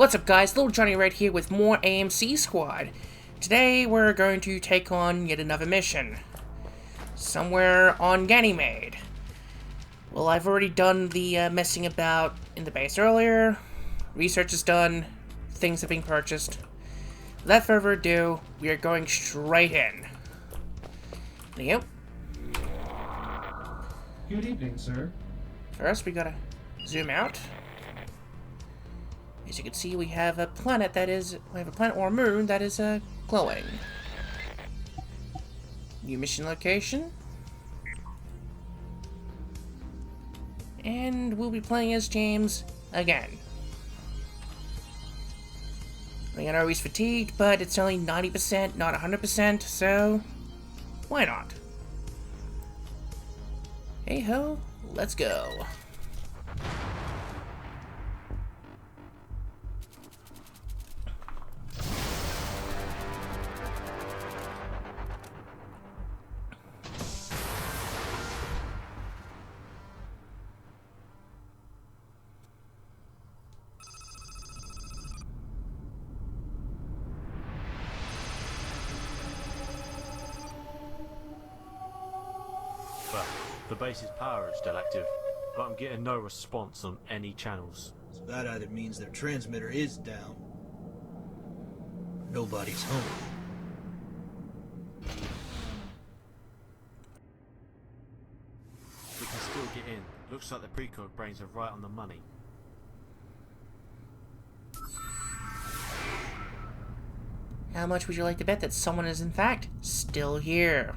What's up guys, Lil Johnny Red here with more AMC Squad. Today we're going to take on yet another mission. Somewhere on Ganymede. Well, I've already done the messing about in the base earlier. Research is done. Things have been purchased. Without further ado, we are going straight in. Yep. Good evening, sir. First, we gotta zoom out. As you can see, we have a planet that is... We have a planet or a moon that is, glowing. New mission location. And we'll be playing as James again. I know he's fatigued, but it's only 90%, not 100%, so... why not? Hey ho, let's go. The base's power is still active, but I'm getting no response on any channels. So that either means their transmitter is down. Nobody's home. We can still get in. Looks like the precog brains are right on the money. How much would you like to bet that someone is in fact still here?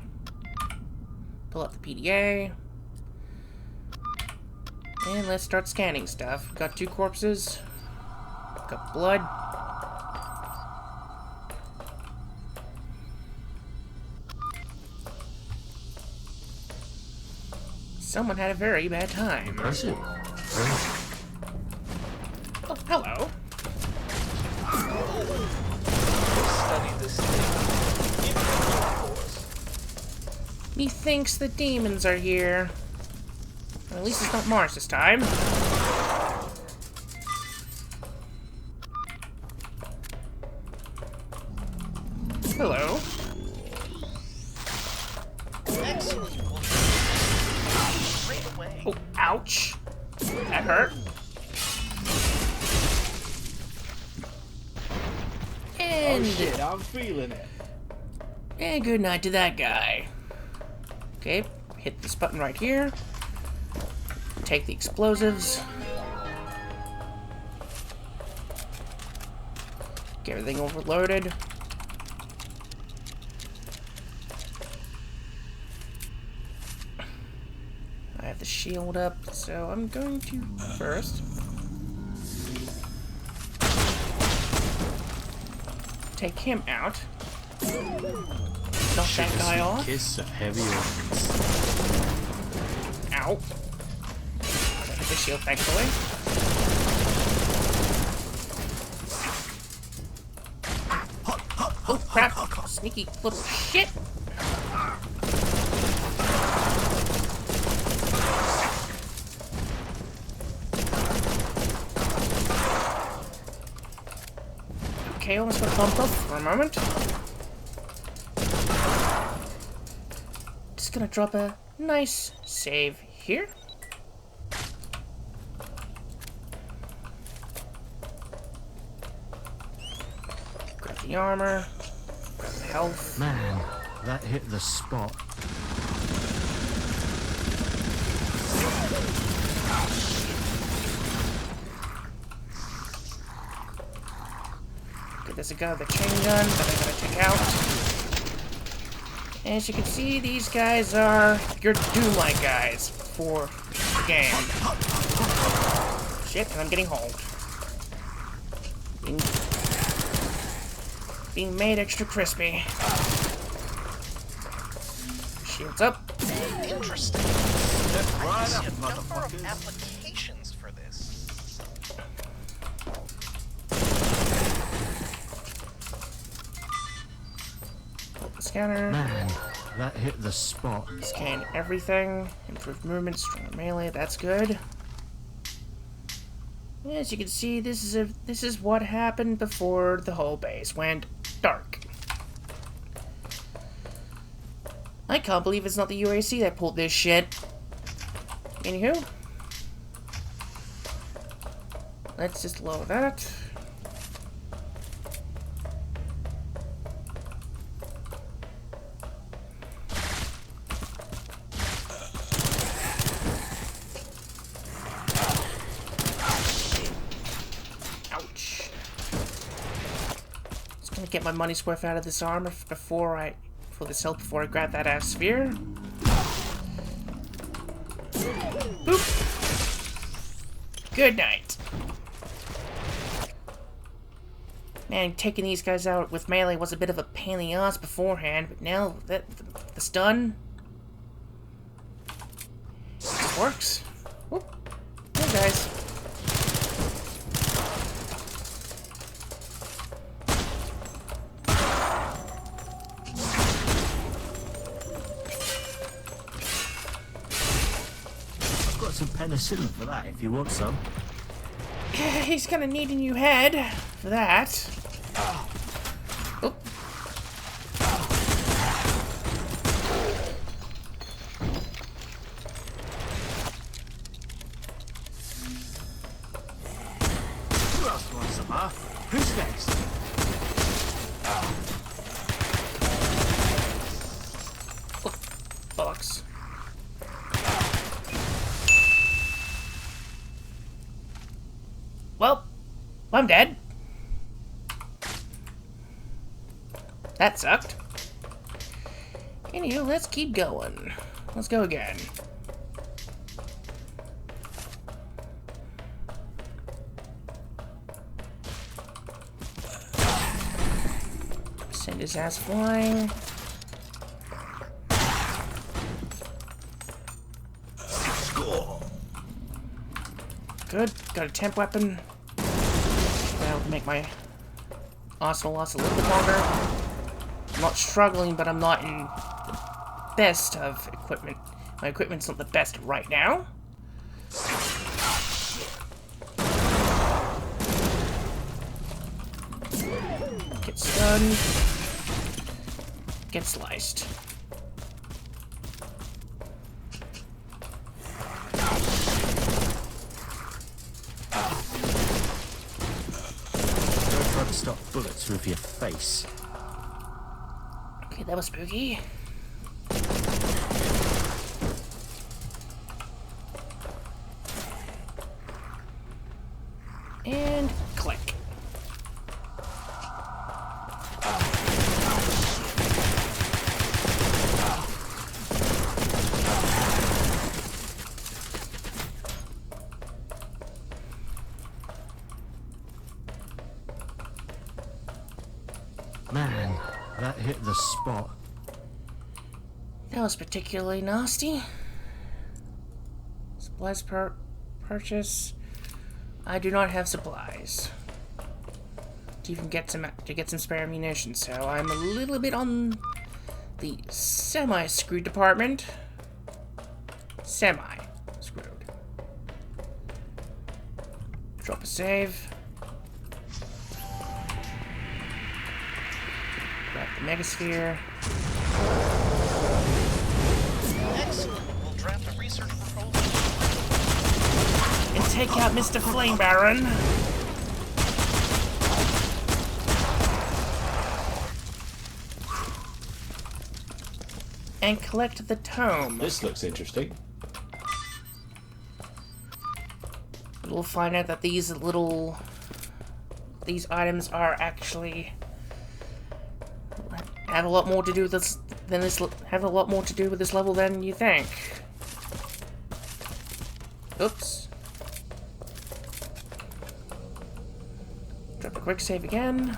Pull up the PDA. And let's start scanning stuff. Got 2 corpses. Got blood. Someone had a very bad time. Impressive. Oh, hello. Study this thing. Give it a course. Methinks the demons are here. Well, at least it's not Mars this time. Hello. Excellent. Straight away. Oh, ouch. That hurt. And, I'm feeling it. and good night to that guy. Okay, hit this button right here. Take the explosives. Get everything overloaded. I have the shield up, so I'm going to first take him out. Knock that guy off. Kiss a heavy organs. Ow. I hit the shield, thankfully. Oh crap! Sneaky little shit! Okay, almost got bumped up for a moment. Just gonna drop a nice save here. Grab the armor, grab the health. Man, that hit the spot. Okay, there's a guy with a chain gun that I gotta take out. As you can see, these guys are your Doom-like guys for the game. Shit, and I'm getting hauled. Being made extra crispy. Shields up. Interesting. I see a number of applications for this. Pull the scanner. Man, that hit the spot. Scan everything. Improved movement, stronger melee, that's good. As you can see, this is what happened before the whole base went dark. I can't believe it's not the UAC that pulled this shit. Anywho, let's just lower that. Get my money's worth out of this armor before this help before I grab that ass sphere. Boop. Good night. Man, taking these guys out with melee was a bit of a pain in the ass beforehand, but now that the stun just works. Whoop. Hey guys. Some penicillin for that if you want some. He's gonna need a new head for that. Oh. Who else wants some, huh? Who's next? Oh, bollocks. Well, I'm dead. That sucked. Anywho, let's keep going. Let's go again. Send his ass flying. Good. Got a temp weapon. That'll make my arsenal last a little bit longer. I'm not struggling, but I'm not in the best of equipment. My equipment's not the best right now. Get stunned. Get sliced. Stop bullets through your face. Okay, that was spooky. And click. Man, that hit the spot. That was particularly nasty. Supplies purchase. I do not have supplies to even get some spare ammunition, so I'm a little bit on the semi-screwed department. Semi-screwed. Drop a save. Grab the megasphere. Excellent. We'll draft a research proposal. And take out Mr. Flame Baron. And collect the tome. This looks interesting. We'll find out that these items are actually have a lot more to do with this level than you think. Oops. Drop a quick save again.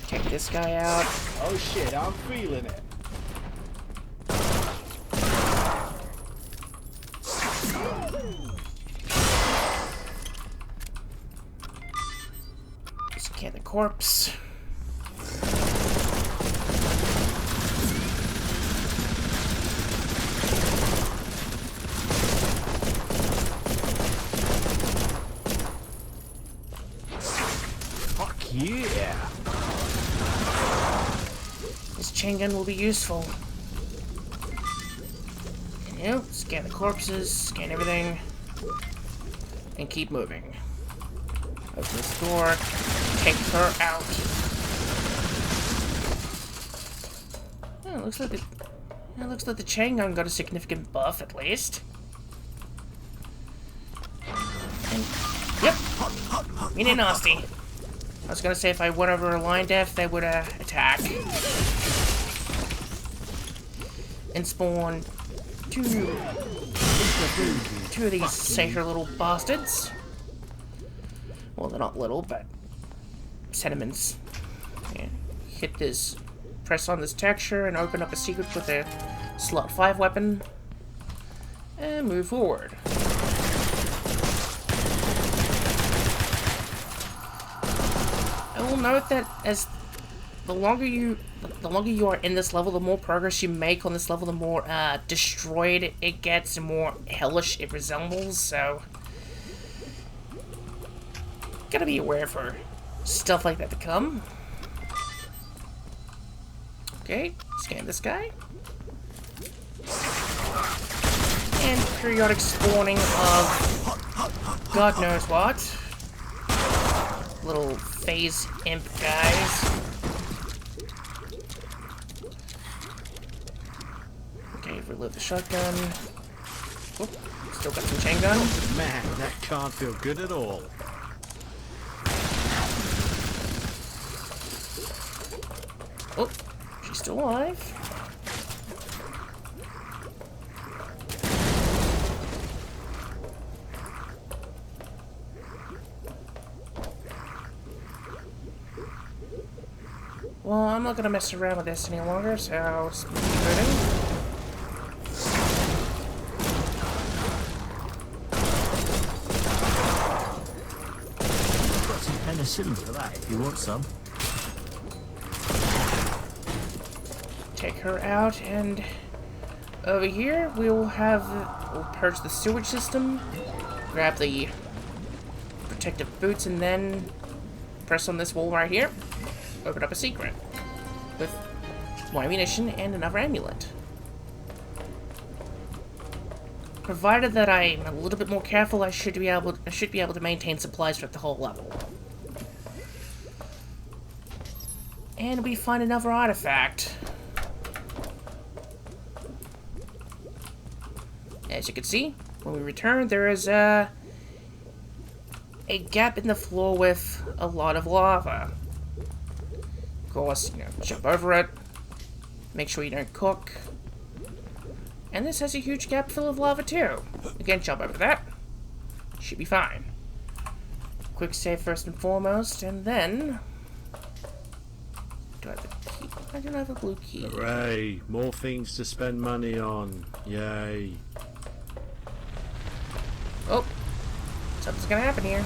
Take this guy out. Oh shit, I'm feeling it. Scan the corpse. chain gun will be useful. You know, scan the corpses, scan everything, and keep moving. Open this door, take her out. Oh, it looks like the chain gun got a significant buff, at least. And, yep, mean it nasty. I was gonna say if I went over a line def, they would attack. And spawn two of these satyr little bastards. Well, they're not little, but sentiments. Yeah. Hit this, press on this texture, and open up a secret with a slot 5 weapon, and move forward. I will note that as the longer you are in this level, the more progress you make on this level, the more destroyed it gets, and more hellish it resembles. So, gotta be aware for stuff like that to come. Okay, scan this guy. And periodic spawning of God knows what. Little phase imp guys. Okay, reload the shotgun. Oop, still got some chain gun. Man, that can't feel good at all. Oh, she's still alive. Well, I'm not gonna mess around with this any longer, so I'll just keep moving. Got some penicillin for that if you want some. Take her out, and over here we'll purge the sewage system, grab the protective boots, and then press on this wall right here. Open up a secret with more ammunition and another amulet. Provided that I'm a little bit more careful, I should be able to maintain supplies throughout the whole level. And we find another artifact. As you can see, when we return, there is a gap in the floor with a lot of lava. Of course, you know, jump over it. Make sure you don't cook. And this has a huge gap full of lava too. Again, jump over that. Should be fine. Quick save first and foremost, and then... Do I have a key? I don't have a blue key. Hooray! More things to spend money on. Yay! Oh! Something's gonna happen here.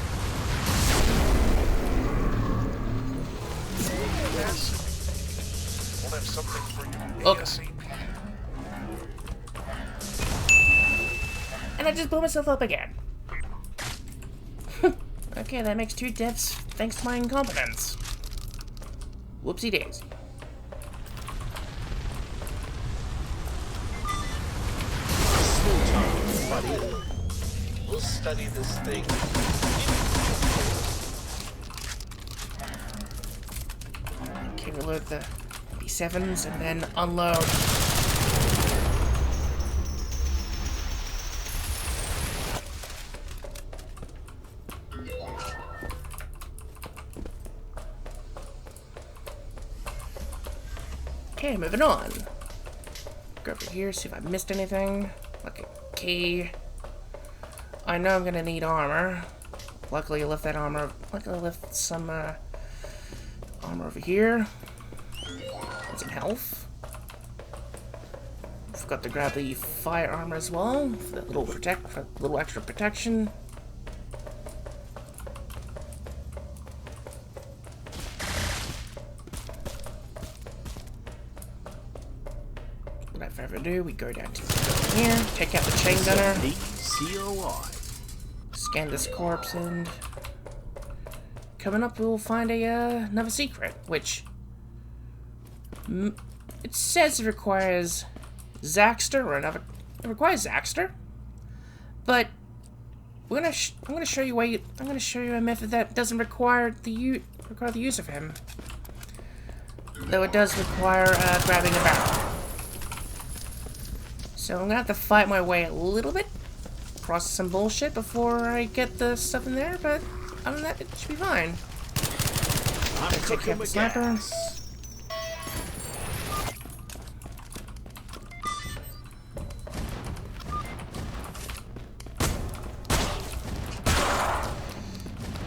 We'll have something for you Oh. ASAP. And I just blew myself up again. Okay, that makes 2 deaths thanks to my incompetence. Whoopsie daisy. Slow time, buddy. We'll study this thing. Okay, reload the B7s and then unload. Okay, moving on. Go over here, see if I missed anything. Like a key. I know I'm gonna need armor. Luckily I left that armor. Luckily I left some armor over here. And some health. Forgot to grab the fire armor as well. For that little for a little extra protection. Without further ado, we go down to here, take out the chain gunner, COI. scan this corpse, and coming up we'll find another secret, which It says it requires Zaxter or another. It requires Zaxter, but I'm gonna show you I'm gonna show you a method that doesn't require the use of him. Though it does require grabbing a barrel. So I'm gonna have to fight my way a little bit, process some bullshit before I get the stuff in there. But other than that, it should be fine. I'm Take care of the sniper.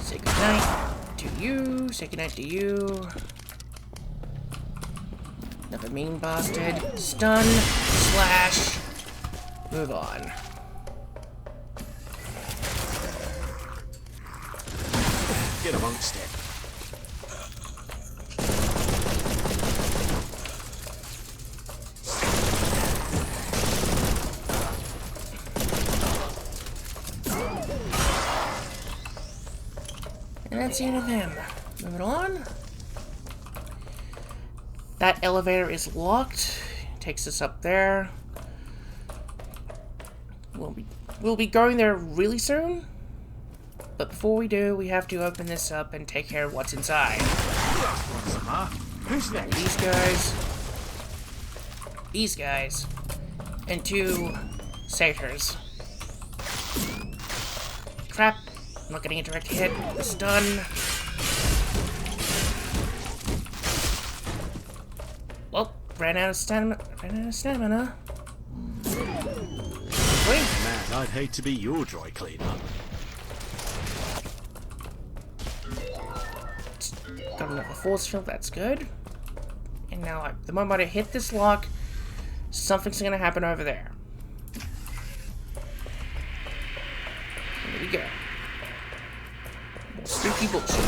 Say goodnight to you. Say goodnight to you. Another mean bastard. Stun. Slash. Move on. Get amongst it. And that's the end of him. Moving on. That elevator is locked. Takes us up there. We'll be going there really soon. But before we do, we have to open this up and take care of what's inside. Who's next? These guys, and 2 satyrs. Crap. I'm not getting a direct hit. Stun. Well, ran out of stamina. Wait. Man, I'd hate to be your dry cleaner. Got another force field. That's good. And now, the moment I hit this lock, something's gonna happen over there. Here we go. More spooky bullshit.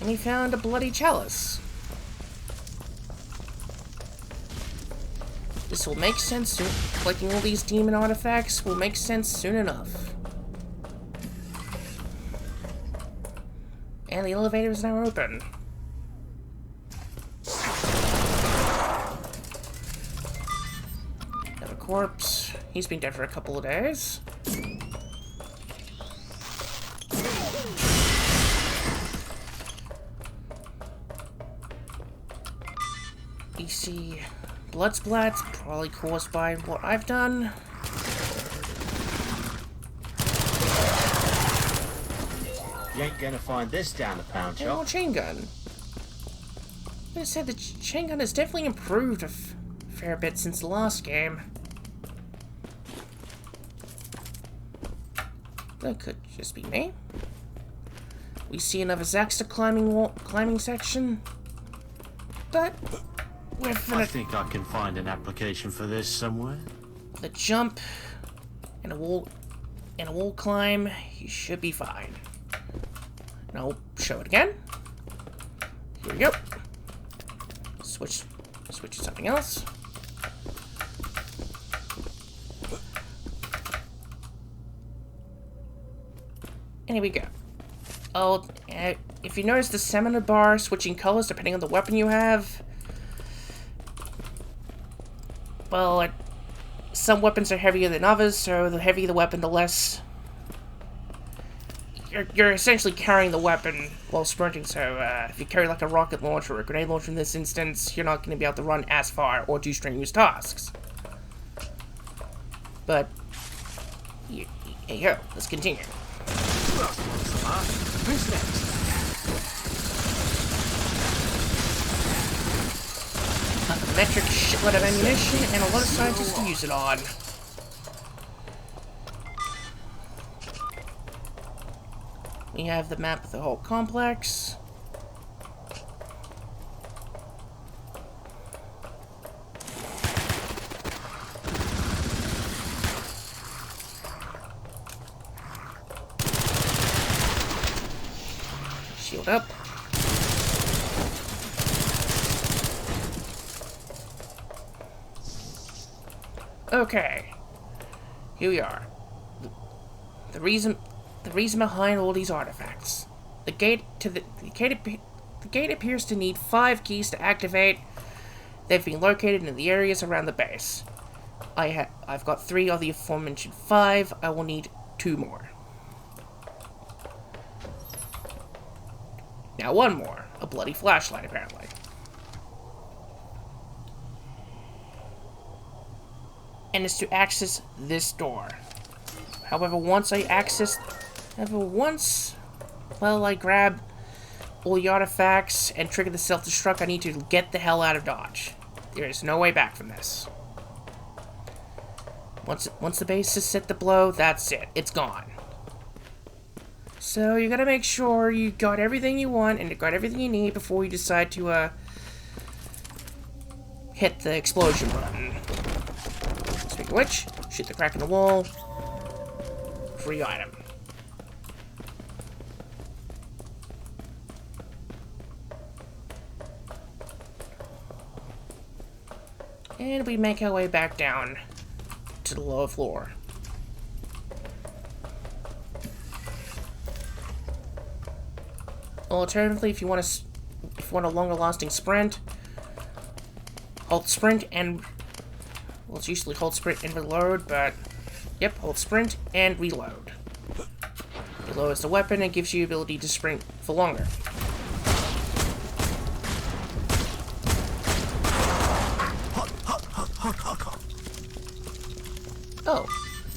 And we found a bloody chalice. This will make sense soon. Collecting all these demon artifacts will make sense soon enough. And the elevator is now open. Another corpse. He's been dead for a couple of days. You see blood splats, probably caused by what I've done. You ain't gonna find this down the pound And more shop. chain gun. Like I said, the chain gun has definitely improved a fair bit since the last game. That could just be me. We see another Zaxter climbing section, but with I think I can find an application for this somewhere. the jump and a wall climb, you should be fine. And I'll show it again. Here we go. Switch to something else. And here we go. Oh, if you notice the stamina bar switching colors depending on the weapon you have, well, some weapons are heavier than others, so the heavier the weapon, the less you're essentially carrying the weapon while sprinting. So if you carry like a rocket launcher or a grenade launcher in this instance, you're not going to be able to run as far or do strenuous tasks. But here you go. Let's continue. Who's next? A metric shitload of ammunition and a lot of scientists to use it on. We have the map of the whole complex. Shield up. Okay. Here we are. The reason behind all these artifacts. The gate The gate appears to need 5 keys to activate. They've been located in the areas around the base. I've got 3 of the aforementioned 5. I will need 2 more. Now 1 more. A bloody flashlight, apparently. And it's to access this door. However, once I grab all the artifacts and trigger the self-destruct, I need to get the hell out of Dodge. There is no way back from this. Once the base is set to blow, that's it. It's gone. So you gotta make sure you got everything you want and you got everything you need before you decide to hit the explosion button. Speaking of which, shoot the crack in the wall. Free item. And we make our way back down to the lower floor. Alternatively, if you want a longer-lasting sprint, hold sprint and, well, it's usually hold sprint and reload, but yep, hold sprint and reload. It lowers the weapon and gives you the ability to sprint for longer. Oh,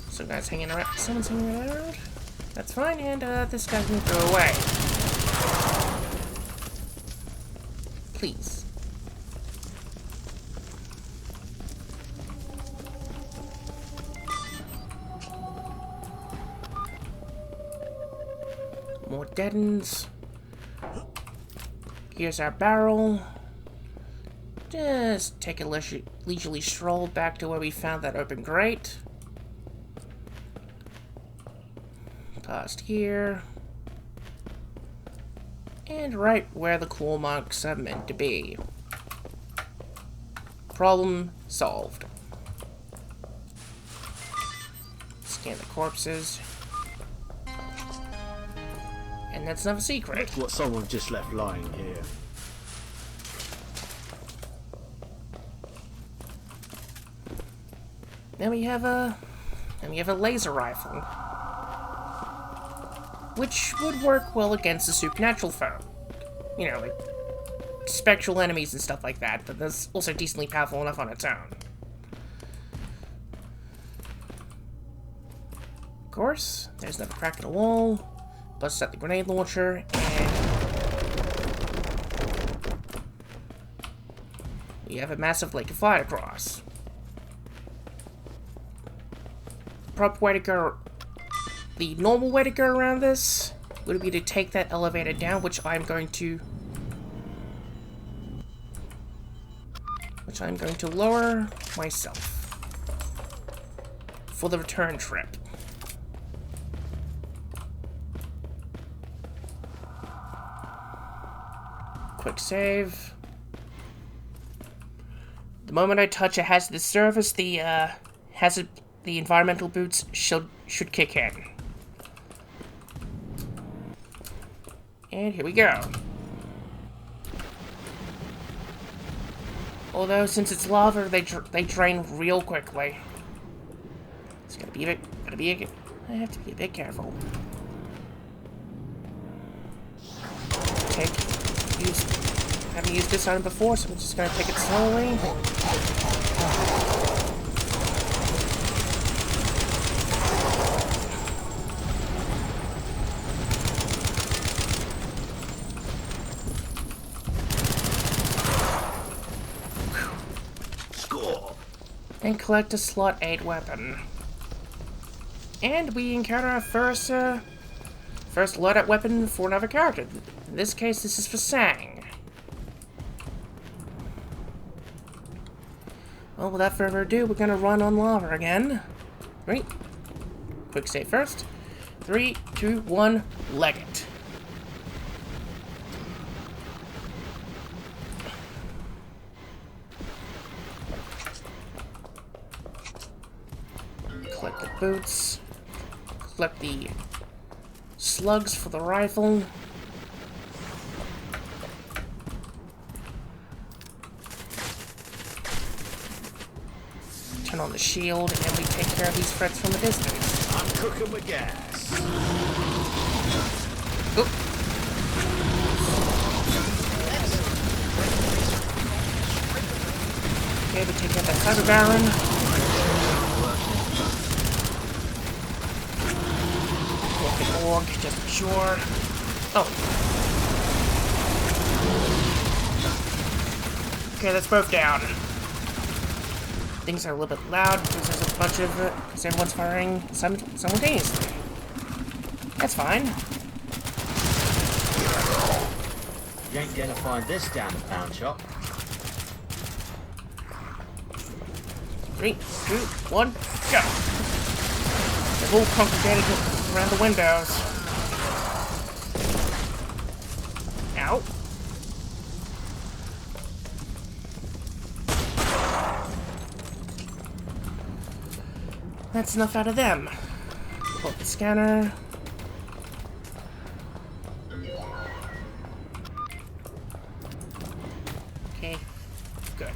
some guy's hanging around. Someone's hanging around. That's fine, and this guy's gonna go away. Please. More deadens. Here's our barrel. Just take a leisurely stroll back to where we found that open grate. Past here. And right where the claw marks are meant to be. Problem solved. Scan the corpses. And that's not a secret. Look what someone just left lying here. Then we have a laser rifle, which would work well against a supernatural foe. You know, like spectral enemies and stuff like that, but that's also decently powerful enough on its own. Of course, there's another crack in the wall. Bust out the grenade launcher, and we have a massive lake to fly across. Proper way to go, the normal way to go around this would be to take that elevator down, which I'm going to lower myself for the return trip. Quick save. The moment I touch a hazardous surface, the environmental boots should kick in. And here we go. Although, since it's lava, they drain real quickly. It's I have to be a bit careful. Haven't used this item before, so I'm just gonna take it slowly. And collect a slot 8 weapon. And we encounter our first loadout weapon for another character. In this case, this is for Sang. Well, without further ado, we're gonna run on lava again. Right? Quick save first. 3, 2, 1, leg it. Collect the boots. Collect the slugs for the rifle. turn on the shield, and we take care of these threats from a distance. I'm cooking with gas. Oop. Okay, we take out that Cyber Baron. Walk the org, just to be sure. Oh. Okay, that's both down. Things are a little bit loud because there's a bunch of because everyone's firing simultaneously. That's fine. You ain't gonna find this down the pound shop. 3, 2, 1, go! They've all congregated around the windows. Ow. That's enough out of them. Pull up the scanner. Okay, good.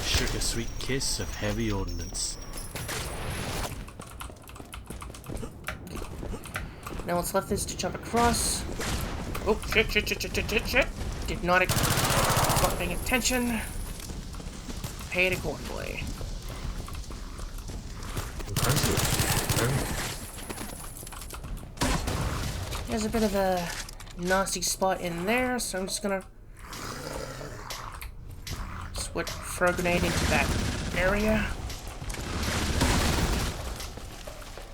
Sugar sweet kiss of heavy ordnance. Now what's left is to jump across. Oh, shit. Did not paying attention. Pay it accordingly. There's a bit of a nasty spot in there, so I'm just gonna switch throw grenade into that area.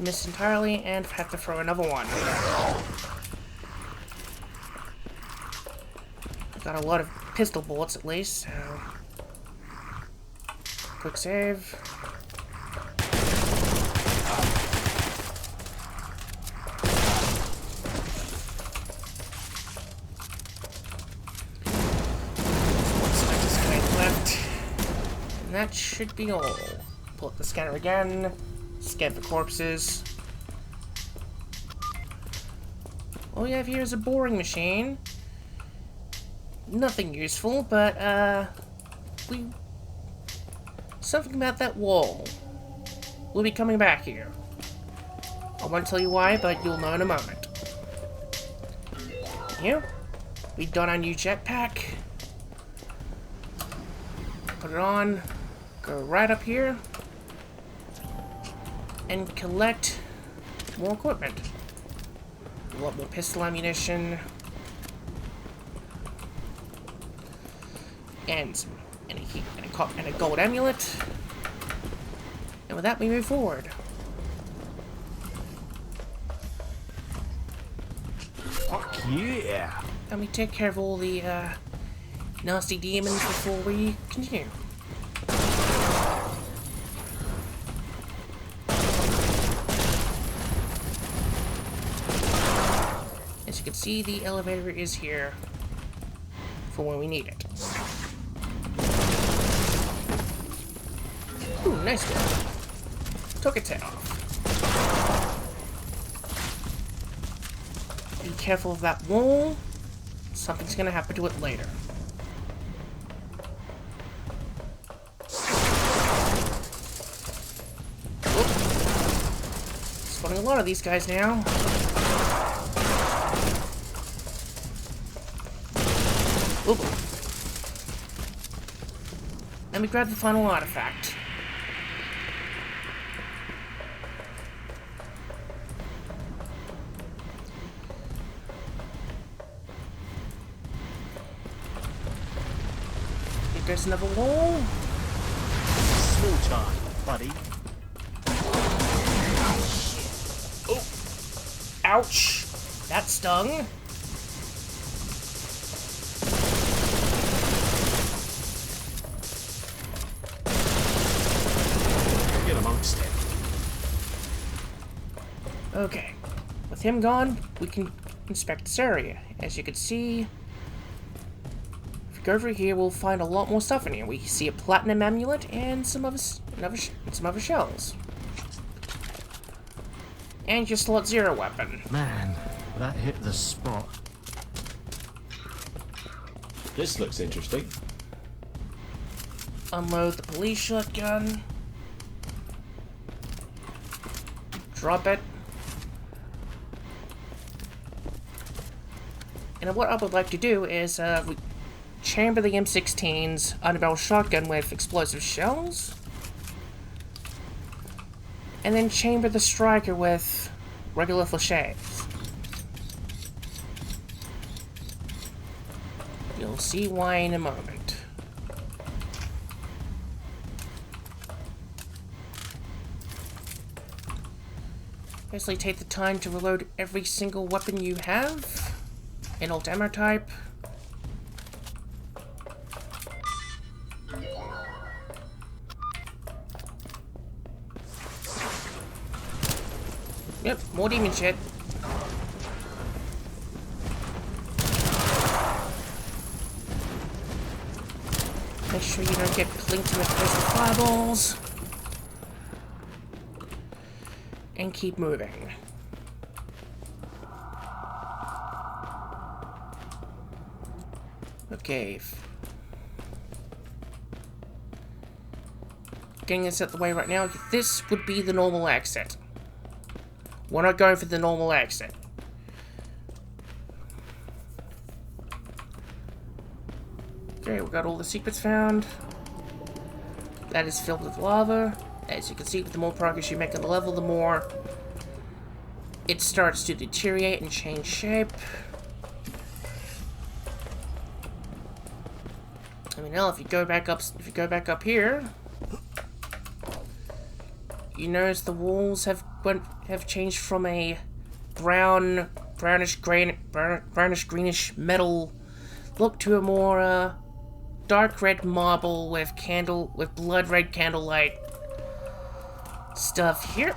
Missed entirely, and have to throw another one. I've got a lot of pistol bullets at least, so quick save. And that should be all. Pull up the scanner again. Scan for corpses. All you have here is a boring machine. Nothing useful, but something about that wall. We'll be coming back here. I won't tell you why, but you'll know in a moment. Here, we've done our new jetpack. Put it on. Go right up here. And collect more equipment. A lot more pistol ammunition. And a gold amulet. And with that, we move forward. Fuck yeah! And we take care of all the nasty demons before we continue. As you can see, the elevator is here for when we need it. Ooh, nice one. Took its head off. Be careful of that wall. Something's gonna happen to it later. Oop. Spawning a lot of these guys now. Oop. And we grab the final artifact. Think there's another wall? Small time, buddy. Oh! Ouch! That stung. Okay, with him gone, we can inspect this area. As you can see, if we go over here, we'll find a lot more stuff in here. We see a platinum amulet and some other shells. And your slot 0 weapon. Man, that hit the spot. This looks interesting. Unload the police shotgun. Drop it. And what I would like to do is chamber the M16's underbarrel shotgun with explosive shells. And then chamber the striker with regular flechettes. You'll see why in a moment. Basically take the time to reload every single weapon you have in alt ammo type. Yep, more demon shit. Make sure you don't get clinked in the face with fireballs. And keep moving. Okay. Getting this out the way right now, this would be the normal exit. We're not going for the normal exit. Okay, we got all the secrets found. That is filled with lava. As you can see, the more progress you make on the level, the more it starts to deteriorate and change shape. I mean, now if you go back up here, you notice the walls have changed from a brownish greenish metal look to a more dark red marble with blood red candlelight stuff here.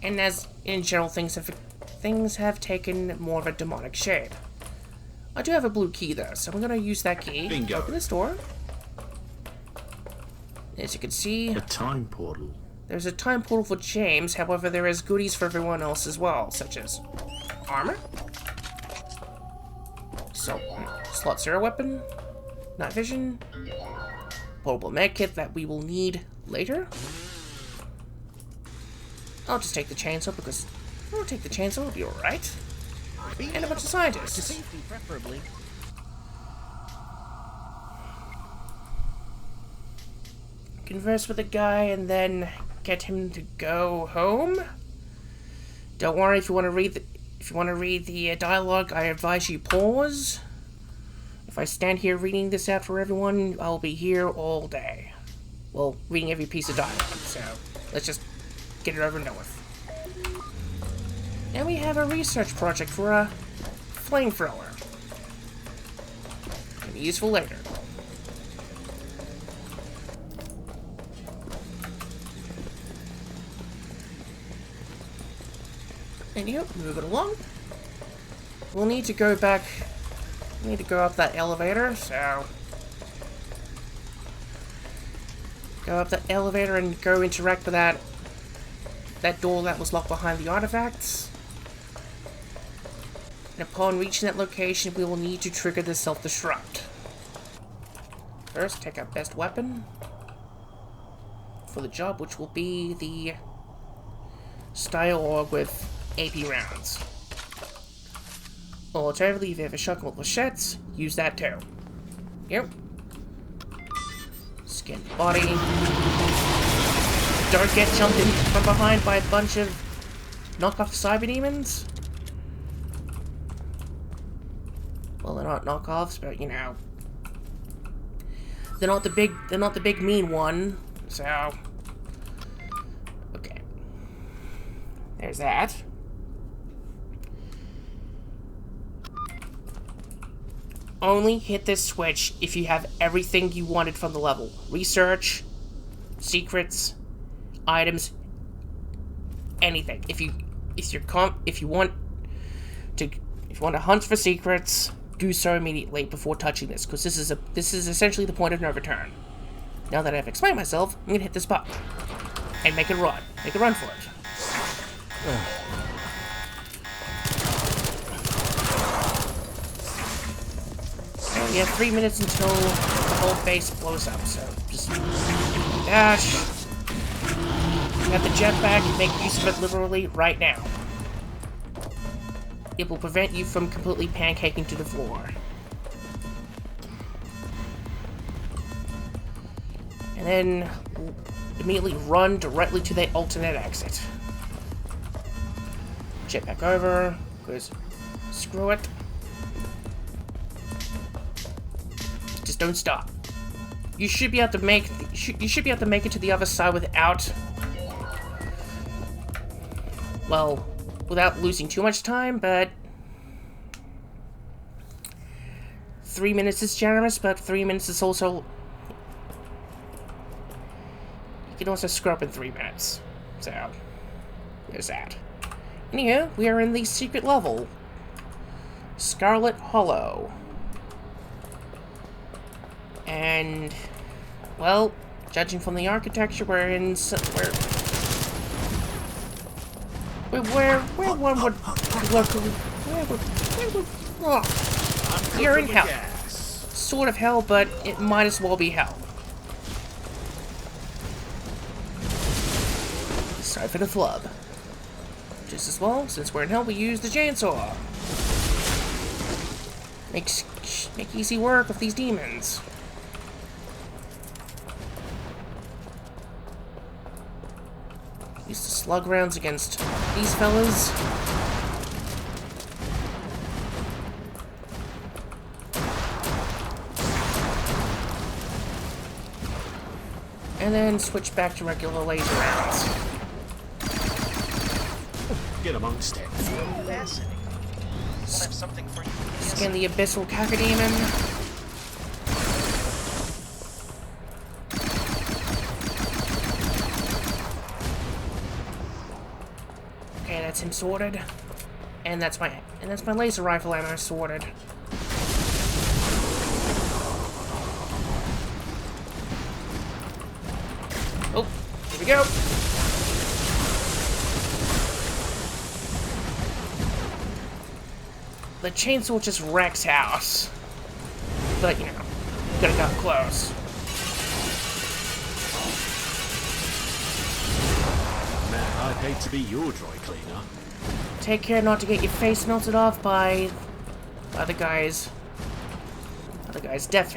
And as in general, things have taken more of a demonic shape. I do have a blue key though, so I'm gonna use that key to open this door. As you can see, A time portal. there's a time portal for James, however there is goodies for everyone else as well, such as armor, slot 0 weapon, night vision, portable medkit that we will need later. I'll just take the chainsaw because it'll be alright. And a bunch of scientists. To safety, preferably. Converse with the guy and then get him to go home. Don't worry, if you want to read the dialogue, I advise you pause. If I stand here reading this out for everyone, I'll be here all day. Well, reading every piece of dialogue, so let's just get it over and done with. And we have a research project for a flamethrower. Can be useful later. And yep, moving along. We'll need to go back. We need to go up that elevator, so go up that elevator and go interact with that door that was locked behind the artifacts. And upon reaching that location, we will need to trigger the self-destruct. First, take our best weapon for the job, which will be the style org with AP rounds. Alternatively, if you have a shotgun with flechettes, use that too. Yep. Skin the body. Don't get jumped in from behind by a bunch of knockoff cyber demons. Well, they're not knockoffs, but you know, they're not the big mean one. So, okay, there's that. Only hit this switch if you have everything you wanted from the level: research, secrets, items, anything. If you want to hunt for secrets, do so immediately before touching this, because this is essentially the point of no return. Now that I've explained myself, I'm gonna hit this button and make it run. Make a run for it. And We have 3 minutes until the whole base blows up, so just dash. You have the jetpack, make use of it literally right now. It will prevent you from completely pancaking to the floor. And then immediately run directly to the alternate exit. Jetpack over, because screw it. Just don't stop. You should be able to make it to the other side without, well, without losing too much time, but 3 minutes is generous, but 3 minutes is also, you can also screw up in 3 minutes. So there's that. Anyhow, we are in the secret level, Scarlet Hollow. And, well, judging from the architecture, we're in where one would look. You're in hell. Sort of hell, but it might as well be hell. Sorry for the flub. Just as well, since we're in hell, we use the chainsaw. Make easy work of these demons. Use the slug rounds against these fellas. And then switch back to regular laser rounds. Get amongst it. Fascinating. We'll have something for you. Scan the abyssal cacodemon. Okay, that's him sorted. And that's my laser rifle ammo sorted. Oh, here we go. The chainsaw just wrecks house. But, you know, could have got close. Man, I'd hate to be your dry cleaner. Take care not to get your face melted off by the guy's death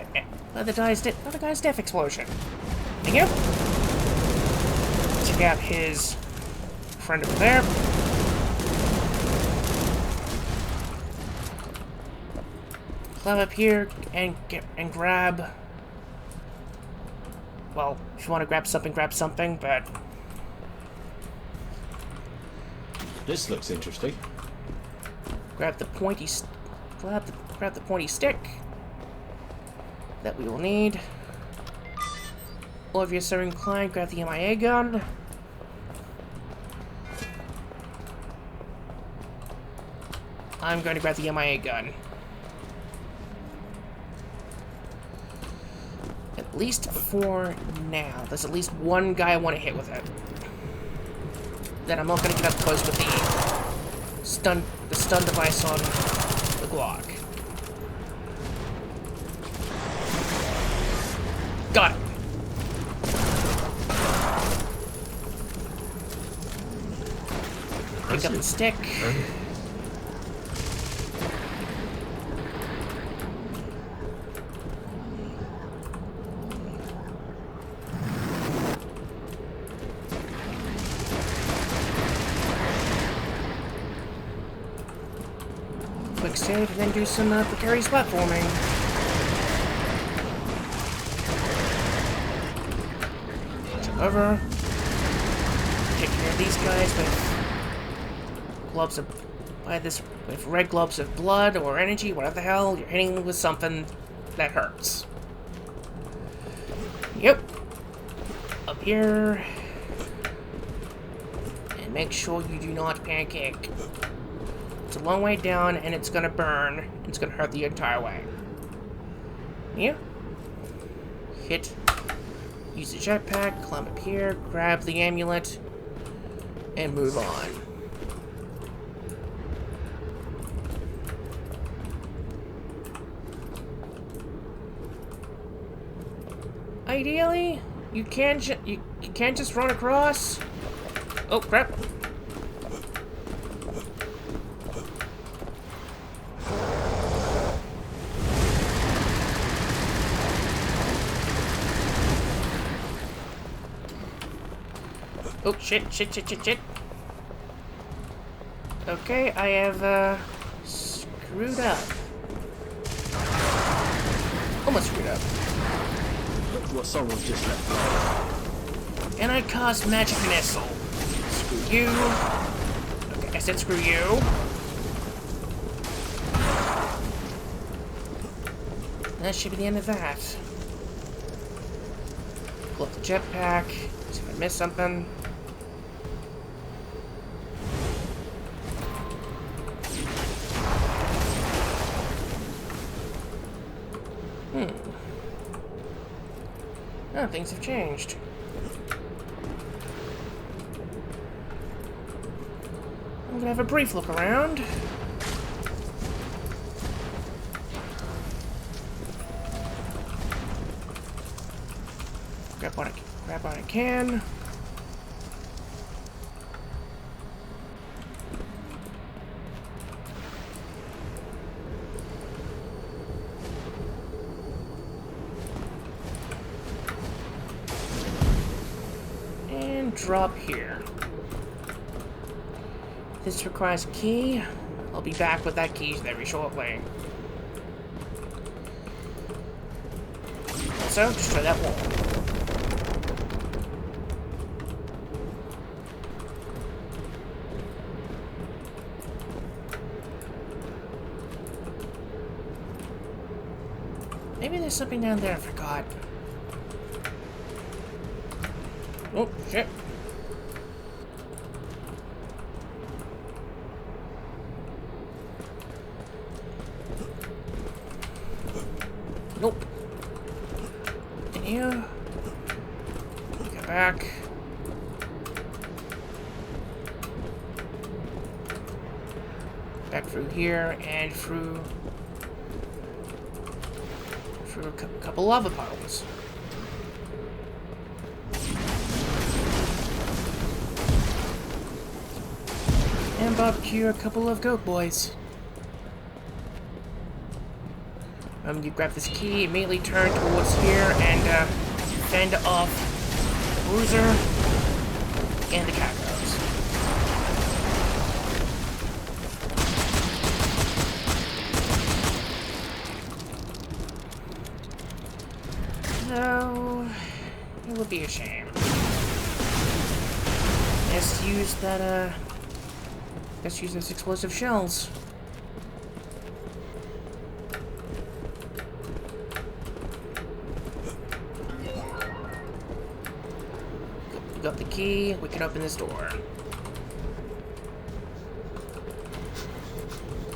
explosion. Thank you. Take out his friend over there. Climb up here and grab. Well, if you want to grab something, but This looks interesting. grab the pointy stick that we will need. Or if you're so inclined, grab the MIA gun. I'm going to grab the MIA gun. At least for now. There's at least one guy I want to hit with it. Then I'm not going to get up close with the stun device on the Glock. Got it. Pick up the stick. Quick save and then do some precarious platforming. Jump over. Take care of these guys with gloves of with red gloves of blood or energy, whatever the hell. You're hitting with something that hurts. Yep. Up here. And make sure you do not pancake. It's a long way down, and it's gonna burn. It's gonna hurt the entire way. Yeah. Hit. Use the jetpack, climb up here, grab the amulet, and move on. Ideally, you can't you can't just run across. Oh crap! Oh shit! Shit! Okay, I have screwed up. Almost screwed up. Look what someone's just left behind. And I caused magic missile. Screw you. Okay, I said screw you. That should be the end of that. Pull up the jetpack. See if I missed something. Oh, things have changed. I'm gonna have a brief look around. Grab what I can. Drop here. This requires a key. I'll be back with that key very shortly. Also, destroy that wall. Maybe there's something down there I forgot. Oh, shit. Nope. In here. Get back. Back through here and through a couple lava puddles. And barbecue a couple of goat boys. You grab this key, immediately turn towards here, and fend off the bruiser and the cacos. So, it would be a shame. Let's use that, let's use those explosive shells. Got the key, we can open this door.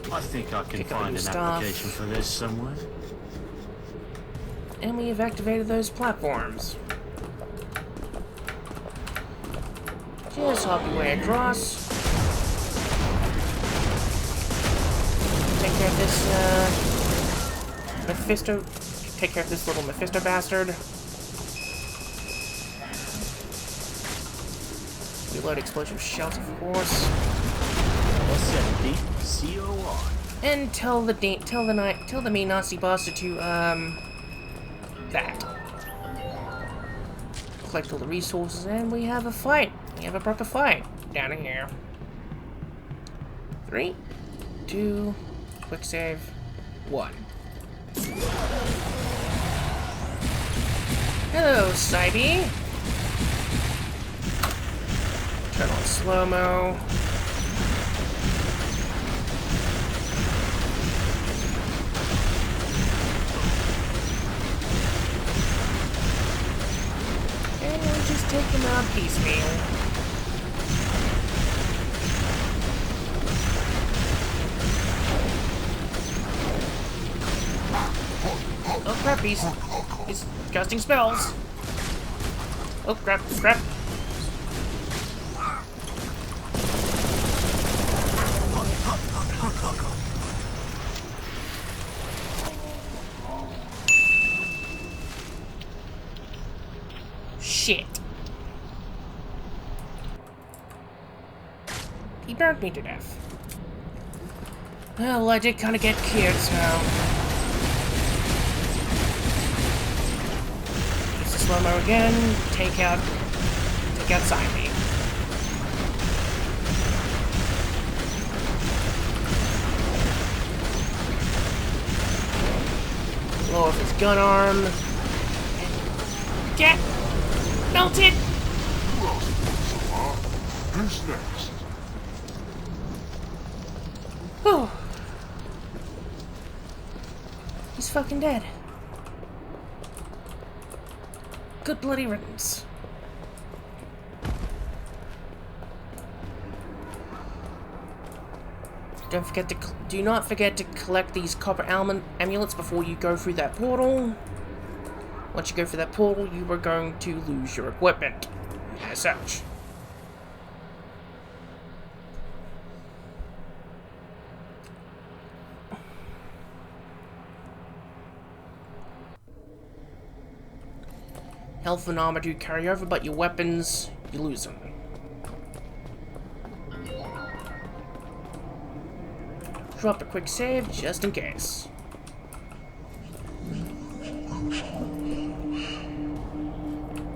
I think I can find an application for this somewhere. And we have activated those platforms. Just hop your way across. Take care of this, Mephisto. Take care of this little Mephisto bastard. Reload explosive shells, of course. What's that? D-C-O-R. And tell the main Nazi boss to that. Collect all the resources, and we have a fight. We have a proper fight down in here. 3, 2, quick save, 1. Hello, Cybe. Turn on slow-mo. And we'll just take them out piecemeal. Oh crap, he's casting spells. Oh crap. Shit. He burned me to death. Well, I did kind of get killed, so... Use the slow-mo again. Take out Simon. Blow off his gun arm. Get melted! Who's next? Whew. He's fucking dead. Good bloody riddance. Do not forget to collect these copper amulets before you go through that portal. Once you go through that portal, you are going to lose your equipment, as such. Health and armor do carry over, but your weapons, you lose them. Drop a quick save, just in case.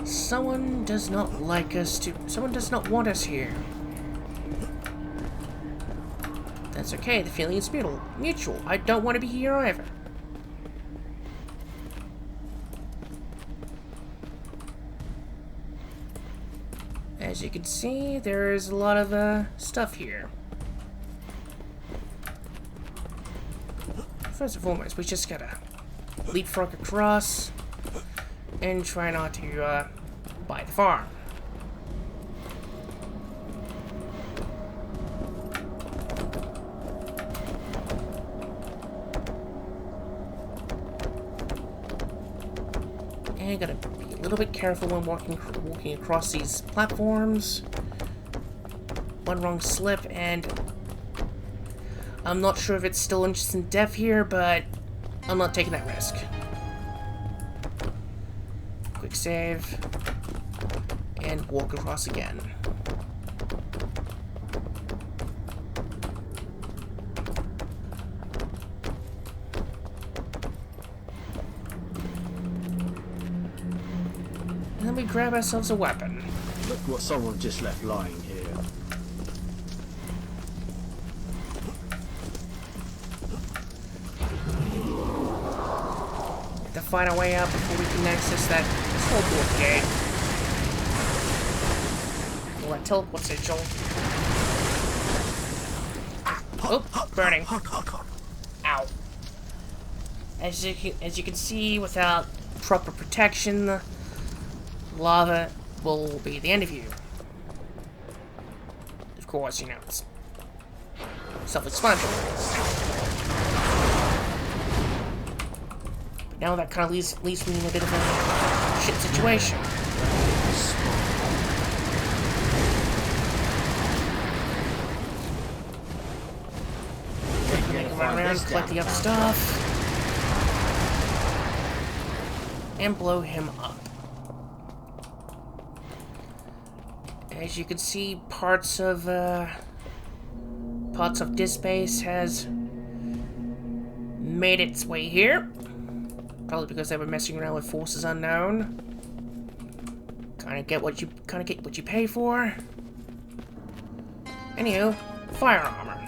Someone does not want us here. That's okay, the feeling is mutual. I don't want to be here either. As you can see, there is a lot of stuff here. First and foremost, we just gotta leapfrog across and try not to buy the farm. And gotta be a little bit careful when walking across these platforms. One wrong slip and I'm not sure if it's still instant death here, but I'm not taking that risk. Quick save. And walk across again. And then we grab ourselves a weapon. Look what someone just left lying here. Find our way out before we can access that teleport gate. Well, that teleport sigil. Oh, burning. Ow. As you can see, without proper protection, the lava will be the end of you. Of course, you know, it's self-explanatory. Now that kind of leaves me in a bit of a shit situation. Make him run around, collect the other stuff, and blow him up. As you can see, parts of this base has made its way here. Probably because they were messing around with forces unknown. Kind of get what you pay for. Anywho, fire armor.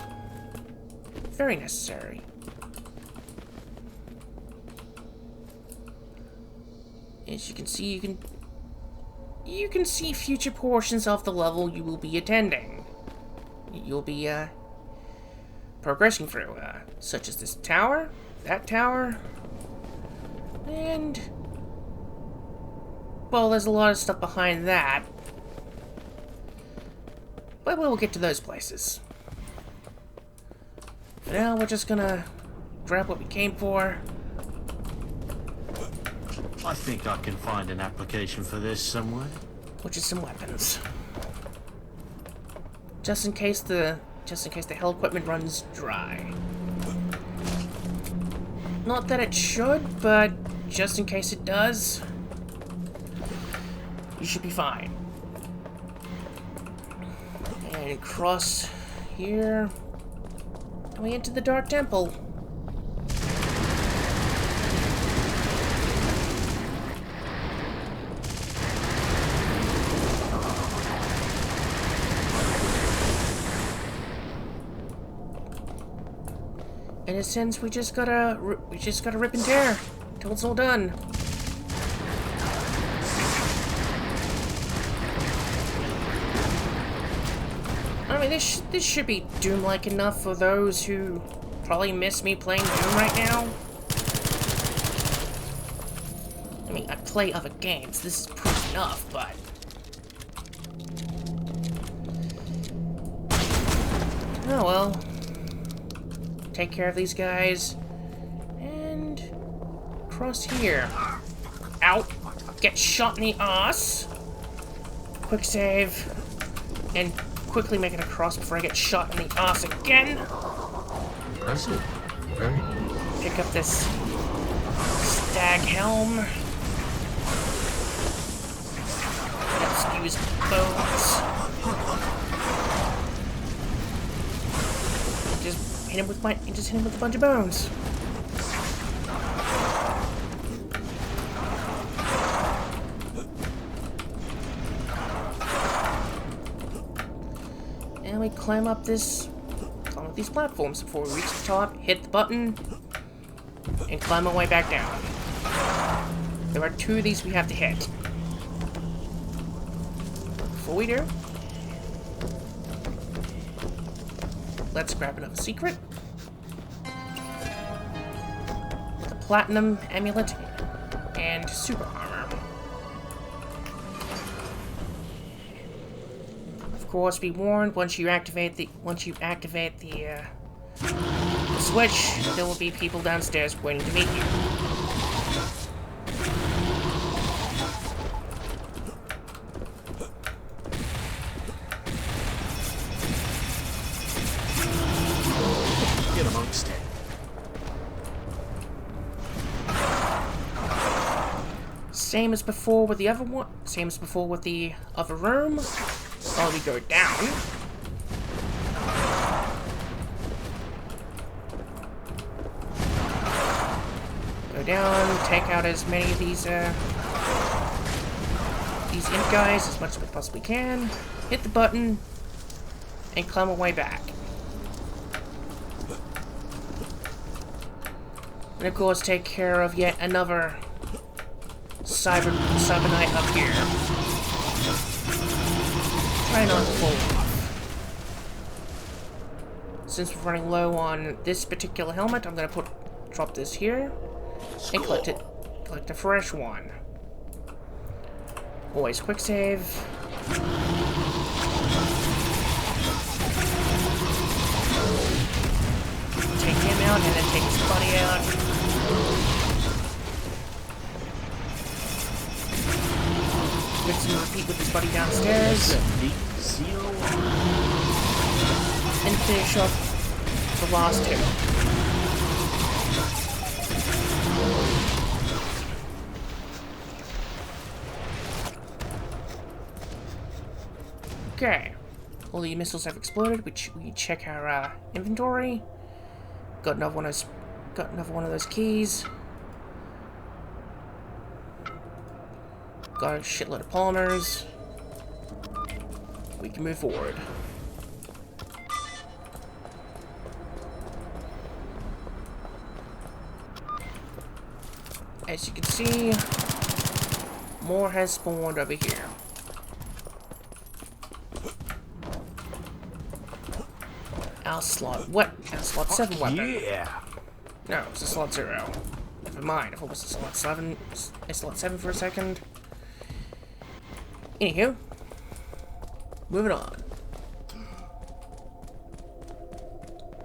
Very necessary. As you can see, you can see future portions of the level you will be attending. You'll be progressing through, such as this tower, that tower. And, well, there's a lot of stuff behind that. But we'll get to those places. For now, we're just gonna grab what we came for. I think I can find an application for this somewhere. Which is some weapons. Just in case the hell equipment runs dry. Not that it should, but just in case it does, You should be fine. And cross here. And we enter the Dark Temple. In a sense, we just gotta rip and tear until it's all done. I mean, this should be Doom-like enough for those who probably miss me playing Doom right now. I mean, I play other games. This is proof enough, but oh well. Take care of these guys. And cross here. Out. Get shot in the ass. Quick save. And quickly make it across before I get shot in the ass again. Impressive. Very. Pick up this stag helm. Let's use bones. Just hit him with a bunch of bones. And we climb up these platforms before we reach the top, hit the button, and climb our way back down. There are 2 of these we have to hit. Before we do, let's grab another secret. The Platinum Amulet and Super Armor. Of course, be warned, once you activate the switch, there will be people downstairs waiting to meet you. Get amongst it. Same as before with the other one. Same as before with the other room. While we go down. Go down, take out as many of these imp guys as much as we possibly can. Hit the button, and climb our way back. And of course, take care of yet another Cyber Knight up here. Try not to fall off. Since we're running low on this particular helmet, I'm gonna drop this here and collect a fresh one. Always quick save. Take him out and then take his buddy out. Rinse and repeat with his buddy downstairs. And finish off the last 2. Okay. All the missiles have exploded, which we check our inventory. Got another one of those keys. Got a shitload of polymers. We can move forward. As you can see, more has spawned over here. Our slot 7 weapon. Yeah. No, it's a slot 0. Never mind, if it was a slot 7, for a second. Anywho, moving on.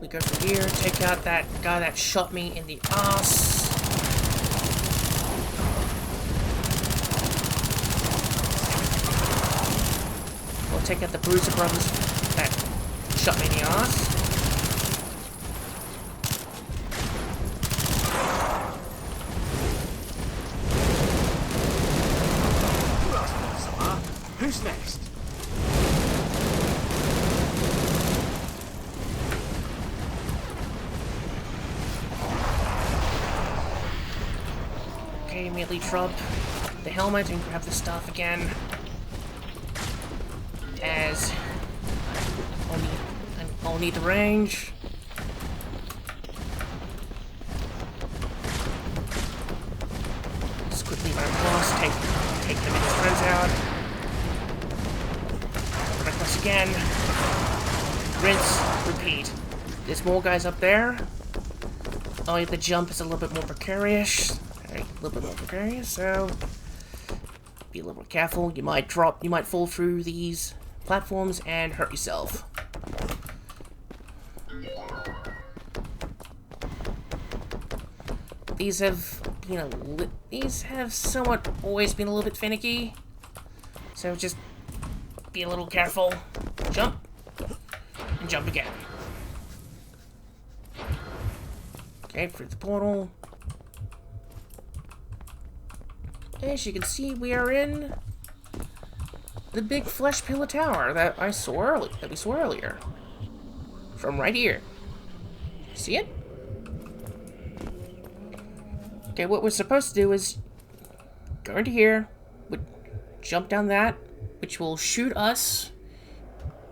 We go through here, take out that guy that shot me in the ass. We'll take out the Bruiser Brothers that shot me in the ass. Okay, immediately drop the helmet and grab the stuff again. As I'll need the range. Just quickly run across, take them and his friends out. Run across again. Rinse, repeat. There's more guys up there. Oh, the jump is a little bit more precarious. A little bit more precarious, so be a little bit careful. You might fall through these platforms and hurt yourself. These have, these have somewhat always been a little bit finicky. So just be a little careful. Jump. And jump again. Okay, through the portal. As you can see, we are in the big flesh pillar tower that we saw earlier. From right here. See it? Okay, what we're supposed to do is go into here, jump down that, which will shoot us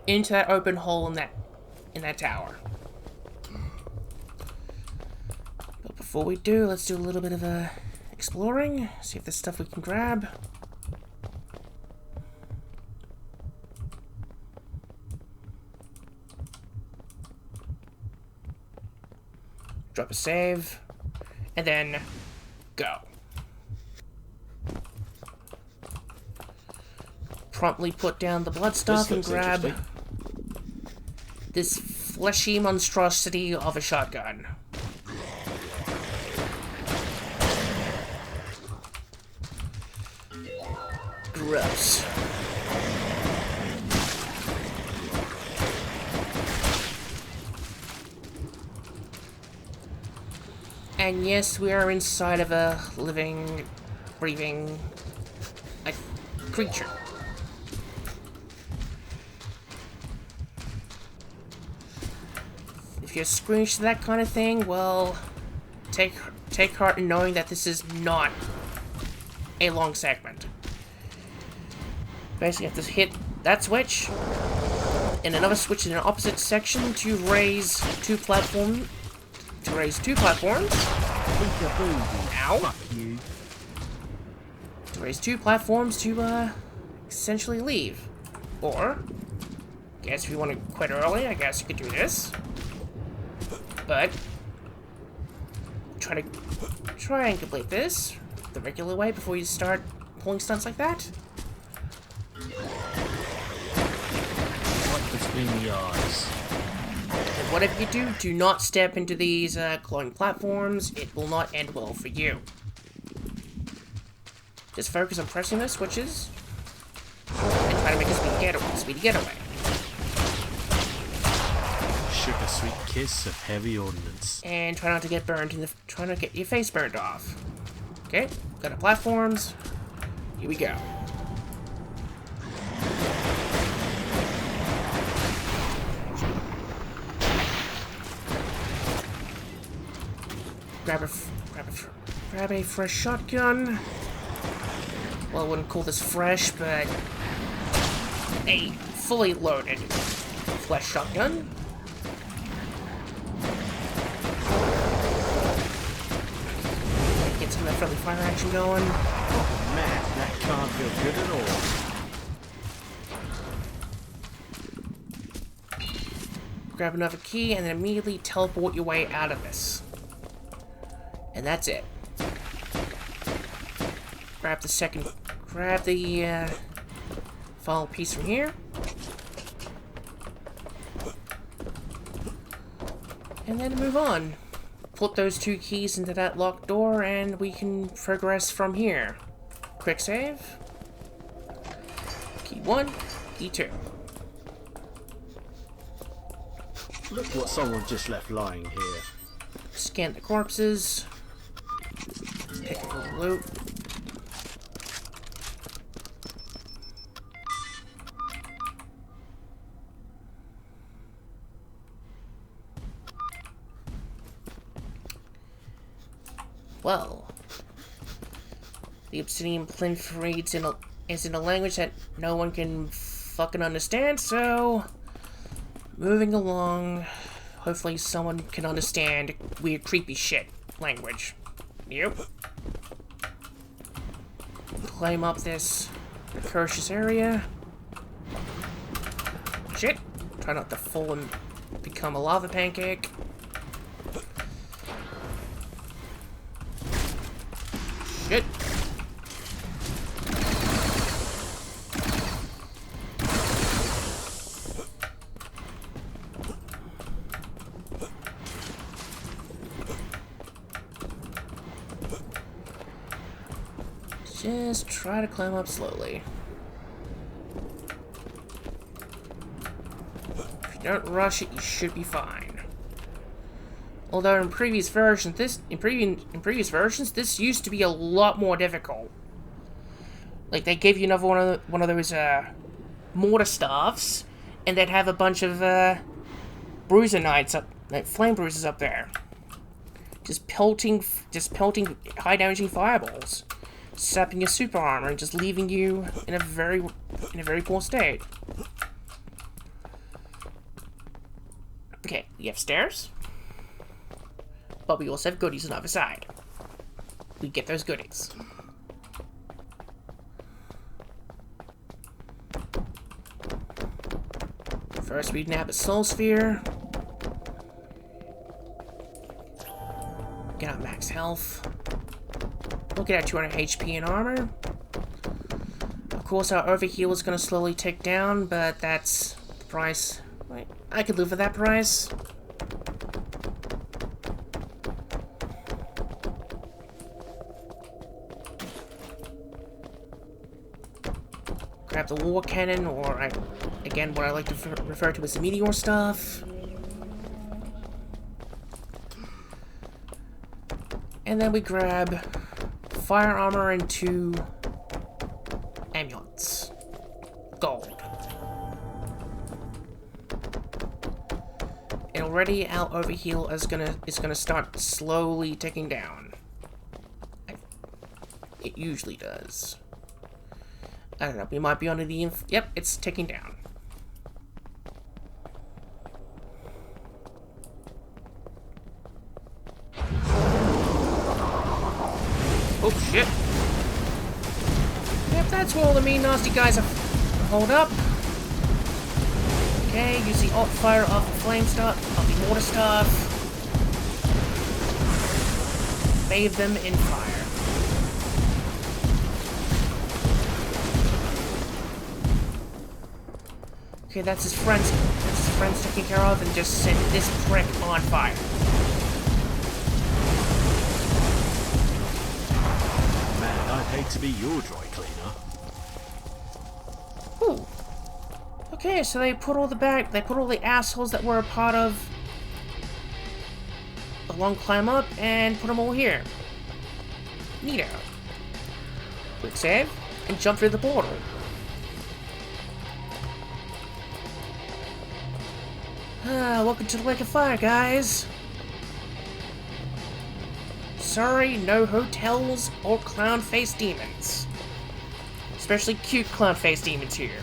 into that open hole in that tower. But before we do, let's do a little bit of exploring, see if there's stuff we can grab. Drop a save, and then go. Promptly put down the blood stuff and grab this fleshy monstrosity of a shotgun. Gross. And yes, we are inside of a living, breathing, creature. If you're squeamish to that kind of thing, well, take heart in knowing that this is not a long segment. Basically, you have to hit that switch, and another switch in an opposite section to raise two platforms. Ow! To raise two platforms to essentially leave. Or, guess if you want to quit early, I guess you could do this. But try and complete this the regular way before you start pulling stunts like that. Right between the eyes. And whatever you do not step into these glowing platforms. It will not end well for you. Just focus on pressing those switches and try to make a speedy getaway. Sugar sweet kiss of heavy ordnance. And try not to get burned try not to get your face burned off. Okay, got our platforms. Here we go. Grab a fresh shotgun. Well, I wouldn't call this fresh, but a fully loaded flesh shotgun. Get some of that friendly fire action going. Oh man, that can't feel good at all. Grab another key and then immediately teleport your way out of this. And that's it. Grab the final piece from here. And then move on. Put those two keys into that locked door and we can progress from here. Quick save. Key 1, key 2. Look what someone just left lying here. Scan the corpses. Pick up the loot. Well, The obsidian plinth reads is in a language that no one can fucking understand, so moving along. Hopefully someone can understand weird creepy shit language. Yep. Climb up this precocious area. Shit. Try not to fall and become a lava pancake. Shit. Just try to climb up slowly. If you don't rush it, you should be fine. Although in previous versions, this used to be a lot more difficult. Like they gave you another one of those mortar staffs, and they'd have a bunch of bruiser knights up, like flame bruisers up there, just pelting high damaging fireballs, sapping your super armor and just leaving you in a very poor state. Okay, we have stairs. But we also have goodies on the other side. We get those goodies. First we nab a soul sphere. Get our max health. Look at our 200 HP and armor. Of course our overheal is going to slowly tick down, but that's the price. I could live with that price. Grab the war cannon, or again, what I like to refer to as the meteor stuff. And then we grab fire armor and 2 amulets. Gold. And already our overheal is gonna start slowly ticking down. It usually does. I don't know, we might be under the yep, it's ticking down. Oh shit. Yep, that's where all the mean nasty guys are. Hold up. Okay, use the alt fire off the flame stuff, off the mortar stuff. Bathe them in fire. Okay, that's his friends taken care of, and just set this prick on fire. Man, I'd hate to be your dry cleaner. Ooh. Okay, so they put all the assholes that were a part of the long climb up and put them all here. Neato. Quick save and jump through the portal. Welcome to the Lake of Fire, guys. Sorry, no hotels or clown-faced demons. Especially cute clown-faced demons here.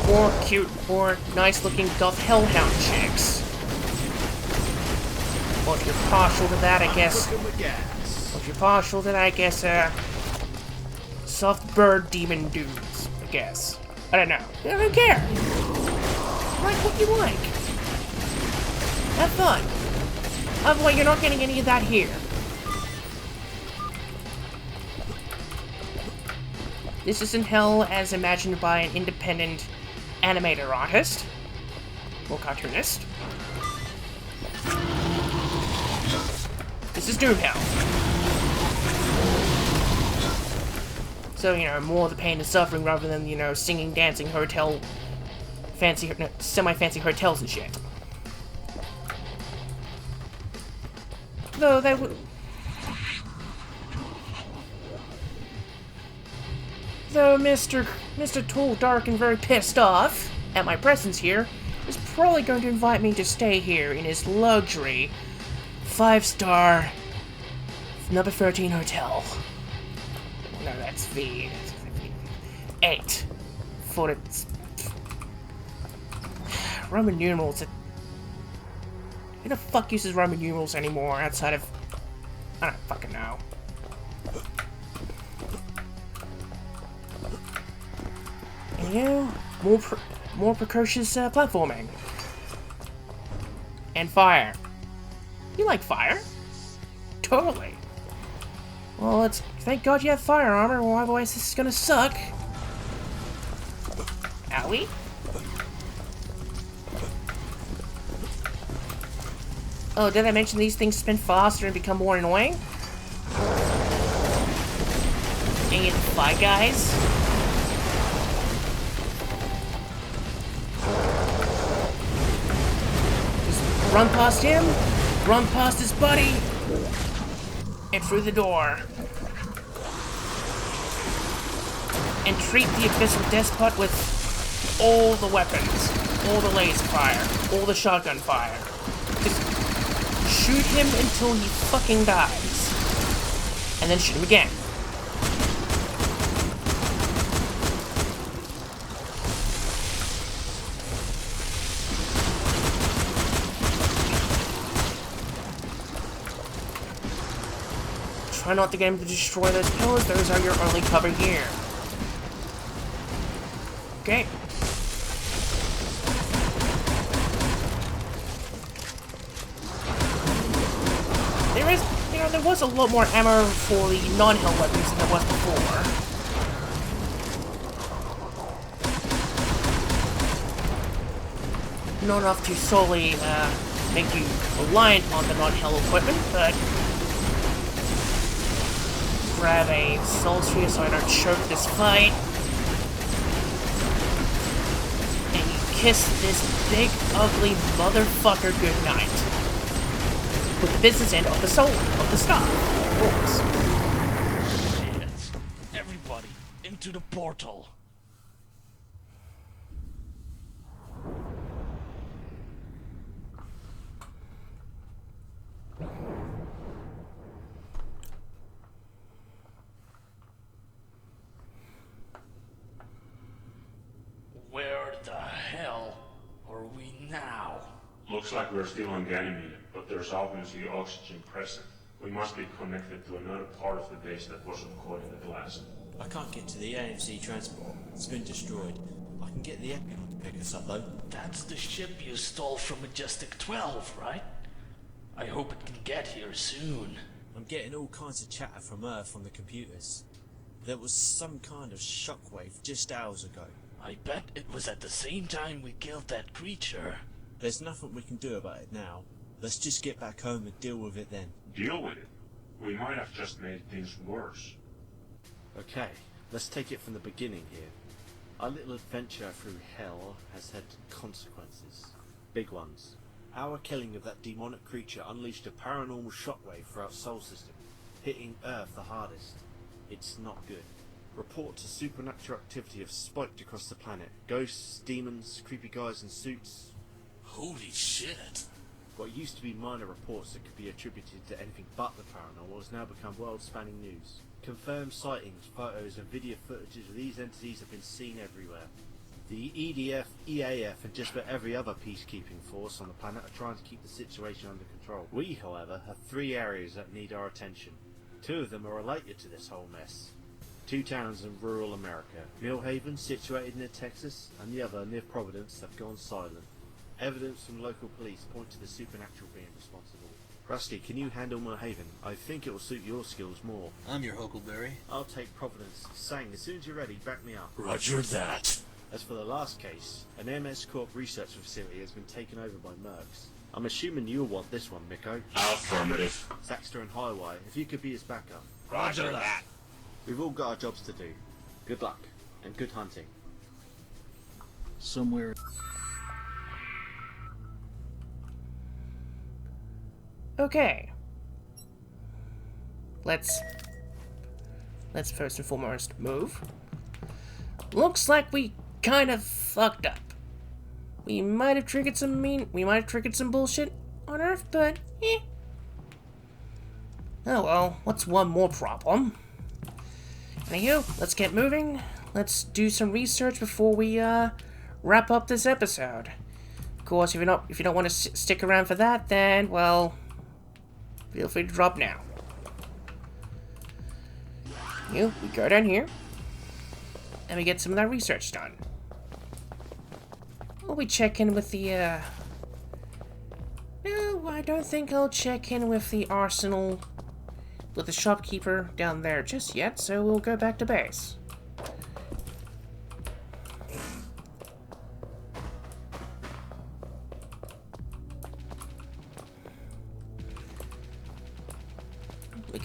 Or cute, or nice-looking goth hellhound chicks. Well, if you're partial to that, I guess... Well, if you're partial to that, I guess, soft bird demon dudes, I guess. I don't know. I don't care. Like what you like. Have fun. Otherwise, you're not getting any of that here. This isn't hell as imagined by an independent animator artist or cartoonist. This is Doom Hell. So, you know, more of the pain and suffering rather than, you know, singing, dancing, hotel, fancy, no, semi-fancy hotels and shit. Though they would... Though Mr. Tall, Dark, and very pissed off at my presence here is probably going to invite me to stay here in his luxury 5-star Number 13 hotel. No, that's V. 8. For its Roman numerals. Who the fuck uses Roman numerals anymore outside of... I don't fucking know. And you know, more precocious platforming. And fire. You like fire? Totally. Well, thank God you have fire armor, or otherwise this is gonna suck. Owie? Oh, did I mention these things spin faster and become more annoying? Dang it, Fly Guys. Just run past him, run past his buddy, and through the door. And treat the Abyssal Despot with all the weapons, all the laser fire, all the shotgun fire. Just shoot him until he fucking dies. And then shoot him again. Try not to get him to destroy those pillars. Those are your only cover here. Okay. There was a lot more ammo for the non-hill weapons than there was before. Not enough to solely make you reliant on the non-hill equipment, but grab a soul sphere so I don't choke this fight. And you kiss this big, ugly motherfucker goodnight. With the business end of the soul of the stuff, of course. Yes. Everybody into the portal. Where the hell are we now? Looks like we're still on Ganymede, but there's obviously oxygen present. We must be connected to another part of the base that wasn't caught in the blast. I can't get to the AMC transport. It's been destroyed. I can get the Econ to pick us up though. That's the ship you stole from Majestic 12, right? I hope it can get here soon. I'm getting all kinds of chatter from Earth on the computers. There was some kind of shockwave just hours ago. I bet it was at the same time we killed that creature. There's nothing we can do about it now. Let's just get back home and deal with it then. Deal with it? We might have just made things worse. Okay, let's take it from the beginning here. Our little adventure through hell has had consequences. Big ones. Our killing of that demonic creature unleashed a paranormal shockwave through our solar system, hitting Earth the hardest. It's not good. Reports of supernatural activity have spiked across the planet. Ghosts, demons, creepy guys in suits. Holy shit. What used to be minor reports that could be attributed to anything but the paranormal has now become world-spanning news. Confirmed sightings, photos and video footage of these entities have been seen everywhere. The EDF, EAF and just about every other peacekeeping force on the planet are trying to keep the situation under control. We, however, have 3 areas that need our attention. 2 of them are related to this whole mess. 2 towns in rural America. Millhaven, situated near Texas, and the other near Providence, have gone silent. Evidence from local police point to the supernatural being responsible. Rusty, can you handle Millhaven? I think it will suit your skills more. I'm your Huckleberry. I'll take Providence. Sang, as soon as you're ready, back me up. Roger that. As for the last case, an MS Corp research facility has been taken over by mercs. I'm assuming you'll want this one, Miko. Affirmative. Saxter and Highway, if you could be his backup. Roger that. We've all got our jobs to do. Good luck, and good hunting. Somewhere. Okay. Let's first and foremost move. Looks like we kind of fucked up. We might have triggered some bullshit on Earth, but Oh well, what's one more problem? Anywho, let's get moving. Let's do some research before we wrap up this episode. Of course, if you don't want to stick around for that, then well, feel free to drop now. We go down here, and we get some of that research done. Will we check in with the No, I don't think I'll check in with the arsenal, with the shopkeeper down there just yet, so we'll go back to base.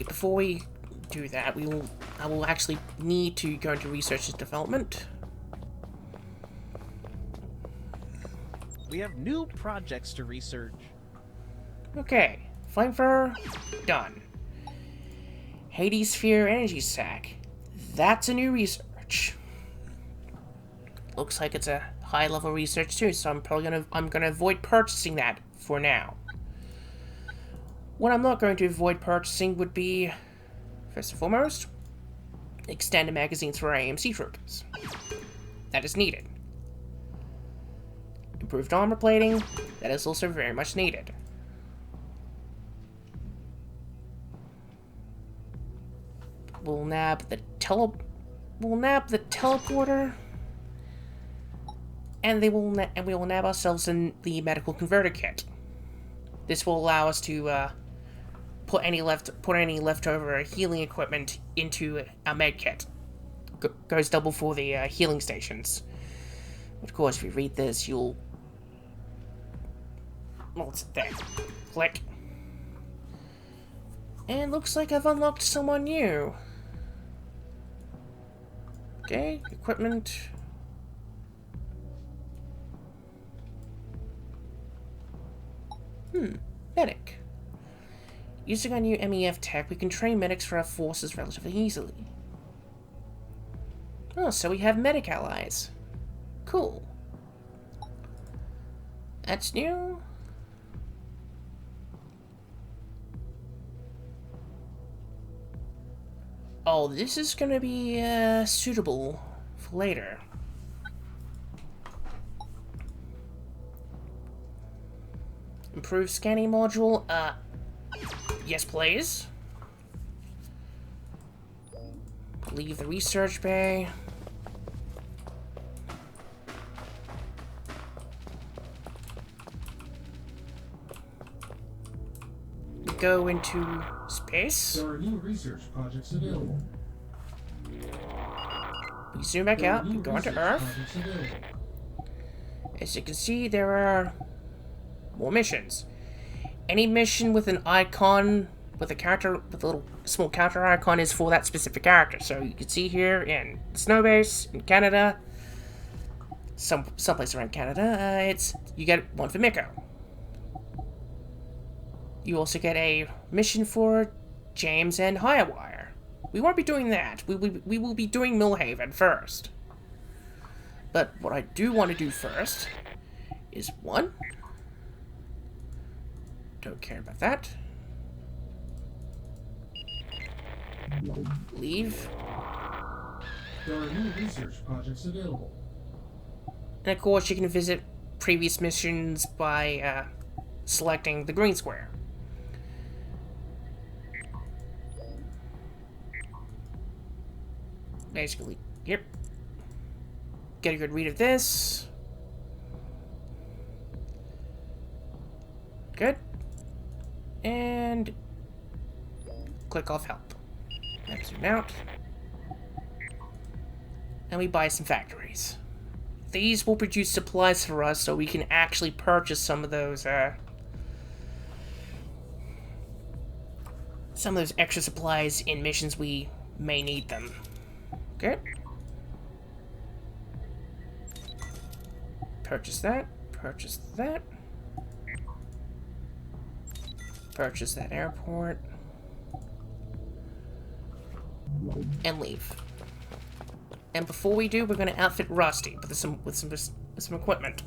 Before we do that, I will actually need to go into research and development. We have new projects to research. Okay, Flamethrower, done. Hades Sphere Energy Sac, that's a new research. Looks like it's a high-level research too, so I'm gonna avoid purchasing that for now. What I'm not going to avoid purchasing would be, first and foremost, extended magazines for our AMC troopers. That is needed. Improved armor plating, that is also very much needed. We'll nab the teleporter, and we will nab ourselves in the medical converter kit. This will allow us to put any leftover healing equipment into our med kit. Goes double for the healing stations. Of course, if you read this, you'll... Well, it's there. Click. And looks like I've unlocked someone new. Okay, equipment. Medic. Using our new MEF tech, we can train medics for our forces relatively easily. Oh, so we have medic allies. Cool. That's new. Oh, this is gonna be suitable for later. Improved scanning module. Yes, please. Leave the research bay. Go into space. There are new research projects available. We zoom back out and go onto Earth. As you can see, there are more missions. Any mission with an icon, with a character, with a little small counter icon, is for that specific character. So you can see here in the snow base in Canada, someplace around Canada, you get one for Miko. You also get a mission for James and Hirewire. We won't be doing that. We will be doing Millhaven first. But what I do want to do first is one. Don't care about that. Leave. There are new research projects available. And of course, you can visit previous missions by selecting the green square. Basically, yep. Get a good read of this. Good. And click off help. Let's zoom out. And we buy some factories. These will produce supplies for us so we can actually purchase some of those extra supplies in missions we may need them. Okay. Purchase that. Purchase that. Purchase that airport. And leave. And before we do, we're gonna outfit Rusty with some equipment.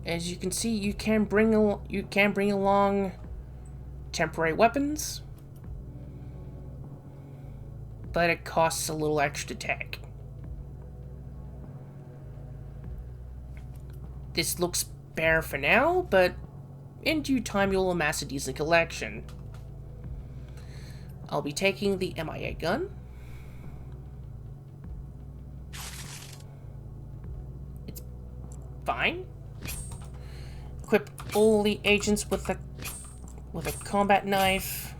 As you can see, you can bring along temporary weapons, but it costs a little extra to take. This looks bare for now, but in due time you'll amass a decent collection. I'll be taking the MIA gun. It's fine. Equip all the agents with a combat knife,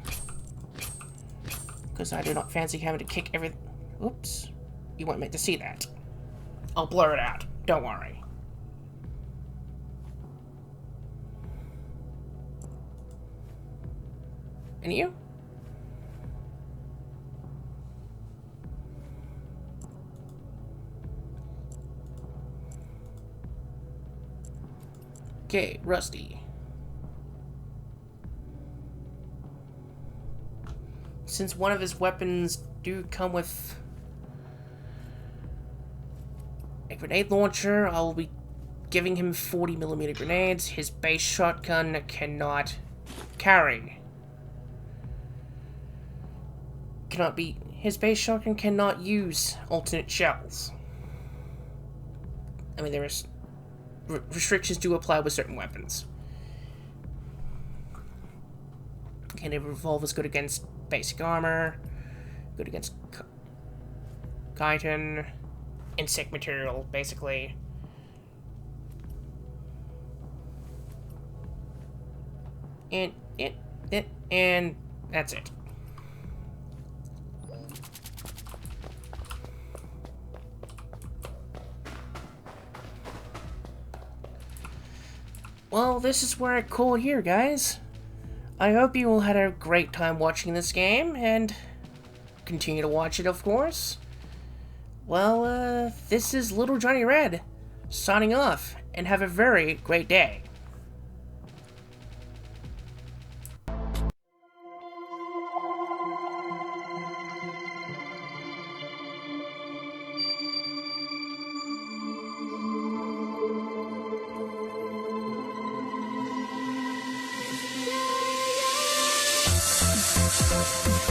because I do not fancy having to kick everything. Oops. You weren't meant to see that. I'll blur it out. Don't worry. And you? Okay, Rusty. Since one of his weapons do come with a grenade launcher, I will be giving him 40mm grenades. His base shotgun cannot carry. His base shotgun cannot use alternate shells. I mean, there is restrictions do apply with certain weapons. And a revolver's good against basic armor, good against chitin, insect material, basically. And that's it. Well, this is where I call here, guys. I hope you all had a great time watching this game, and continue to watch it, of course. Well, this is Lil Johnny Red, signing off, and have a very great day. Yeah.